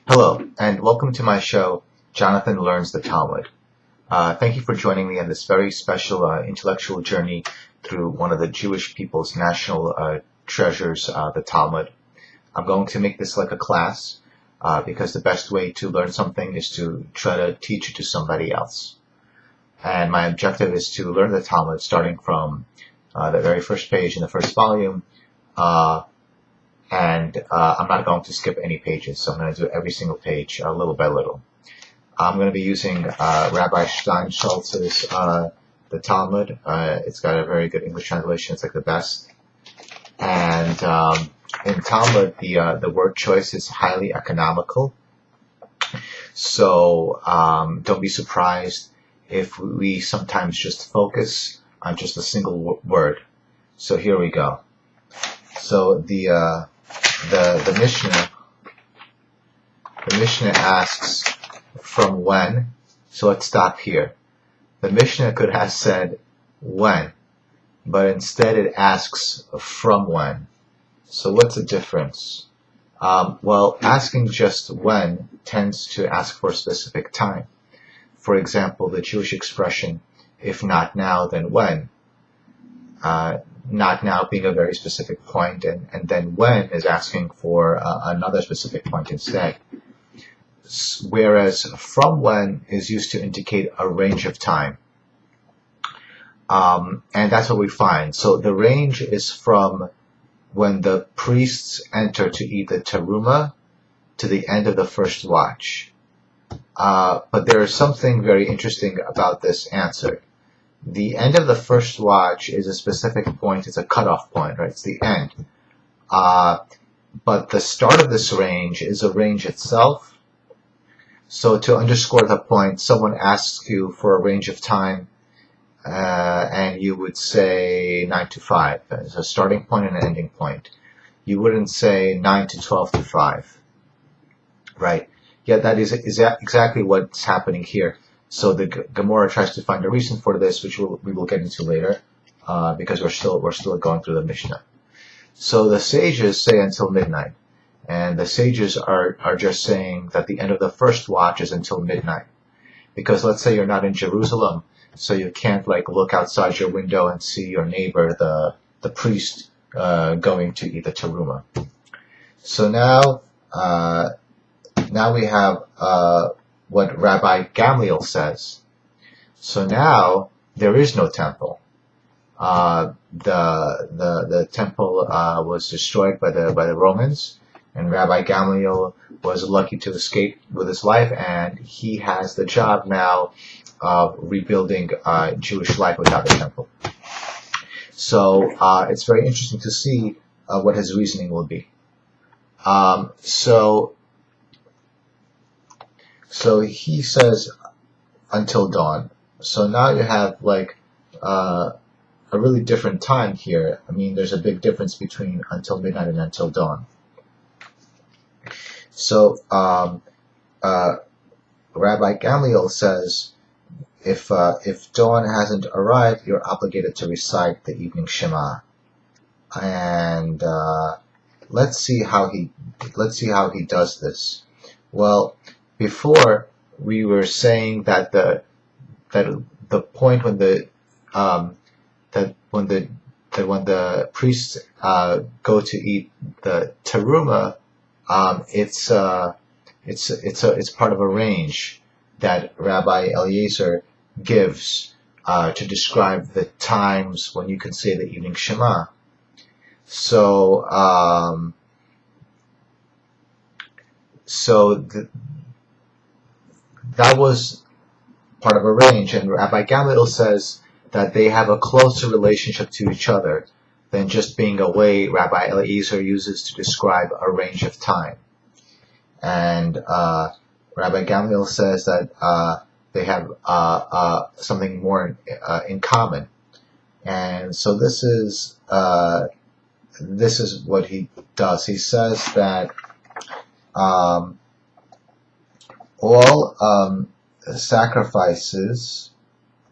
Hello, and welcome to my show, Jonathan Learns the Talmud. Thank you for joining me on this very special intellectual journey through one of the Jewish people's national treasures, the Talmud. I'm going to make this like a class because the best way to learn something is to try to teach it to somebody else. And my objective is to learn the Talmud starting from the very first page in the first volume, and I'm not going to skip any pages, so I'm going to do every single page little by little. I'm going to be using Rabbi Steinschultz's the Talmud. It's got a very good English translation. It's like the best. And in Talmud, the word choice is highly economical. So don't be surprised if we sometimes just focus on just a single word. So here we go. So the Mishnah asks from when, so let's stop here. The Mishnah could have said when, but instead it asks from when. So what's the difference? Well, asking just when tends to ask for a specific time. For example, the Jewish expression, if not now, then when? Not now being a very specific point, and then when is asking for another specific point instead. Whereas from when is used to indicate a range of time. And that's what we find. So the range is from when the priests enter to eat the teruma to the end of the first watch. But there is something very interesting about this answer. The end of the first watch is a specific point. It's a cutoff point, right? It's the end. But the start of this range is a range itself. So to underscore the point, someone asks you for a range of time, and you would say 9 to 5 as a starting point and an ending point. You wouldn't say 9 to 12 to 5, right? Yeah, that is exactly what's happening here. So the Gemara tries to find a reason for this, which we will get into later, because we're still going through the Mishnah. So the sages say until midnight, and the sages are just saying that the end of the first watch is until midnight, because let's say you're not in Jerusalem, so you can't look outside your window and see your neighbor, the priest, going to eat the teruma. So now we have what Rabbi Gamliel says. So now there is no temple. The temple was destroyed by the Romans, and Rabbi Gamliel was lucky to escape with his life, and he has the job now of rebuilding Jewish life without a temple. So it's very interesting to see what his reasoning will be. So he says until dawn. So now you have a really different time here. I mean, there's a big difference between until midnight and until dawn. So Rabbi Gamliel says if dawn hasn't arrived, you're obligated to recite the evening Shema. And let's see how he does this. Well, before we were saying that the point when the priests go to eat the teruma, it's part of a range that Rabbi Eliezer gives to describe the times when you can say the evening Shema. So that was part of a range, and Rabbi Gamliel says that they have a closer relationship to each other than just being a way Rabbi Eliezer uses to describe a range of time. And Rabbi Gamliel says that they have something more in common. And so this is what he does. He says that all sacrifices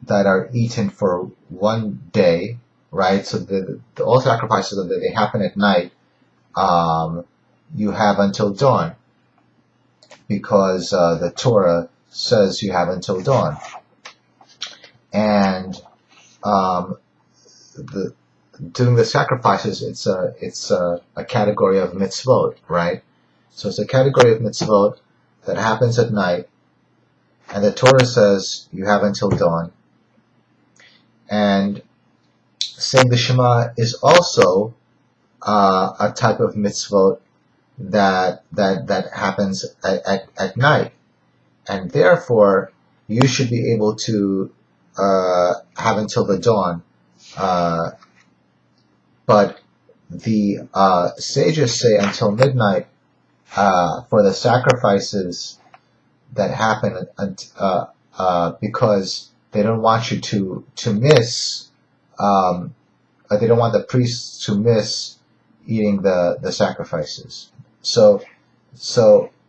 that are eaten for one day, right? So all sacrifices that they happen at night, you have until dawn. because the Torah says you have until dawn. And doing the sacrifices, it's a category of mitzvot, right? So it's a category of mitzvot that happens at night, and the Torah says you have until dawn. And saying the Shema is also a type of mitzvot that happens at night, and therefore you should be able to have until the dawn. But the sages say until midnight for the sacrifices that happen, because they don't want you to miss. They don't want the priests to miss eating the sacrifices. So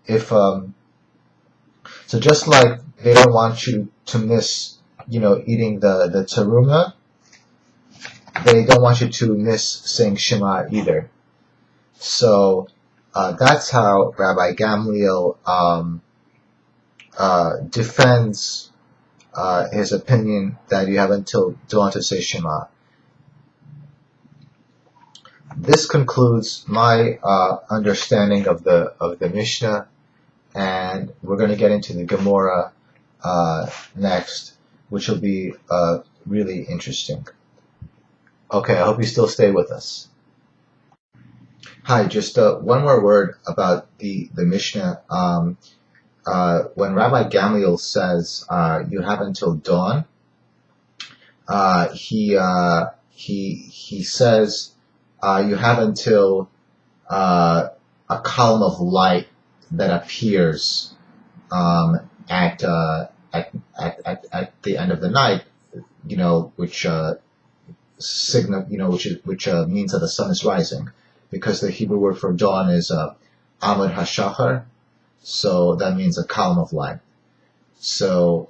if so just like they don't want you to miss, eating the teruma, they don't want you to miss saying Shema either. So that's how Rabbi Gamliel defends his opinion that you have until dawn to say Shema. This concludes my understanding of the Mishna, and we're going to get into the Gemara next, which will be really interesting. Okay, I hope you still stay with us. Hi, just one more word about the Mishnah. When Rabbi Gamliel says you have until dawn, he says you have until a column of light that appears at the end of the night, which signal, which means that the sun is rising, because the Hebrew word for dawn is Amud HaShachar, so that means a column of light. So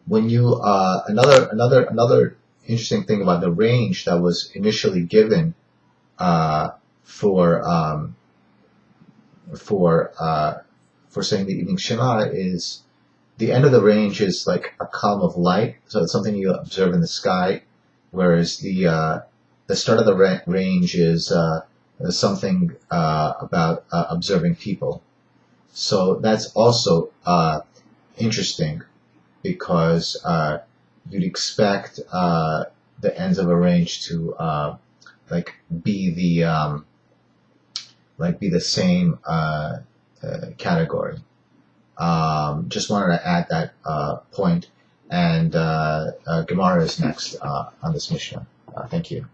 when you another interesting thing about the range that was initially given for saying the evening Shema is the end of the range is like a column of light, so it's something you observe in the sky, whereas the start of the range is something about observing people. So that's also interesting, because you'd expect the ends of a range to be the same category. Just wanted to add that point, and Gemara is next on this Mishnah. Thank you.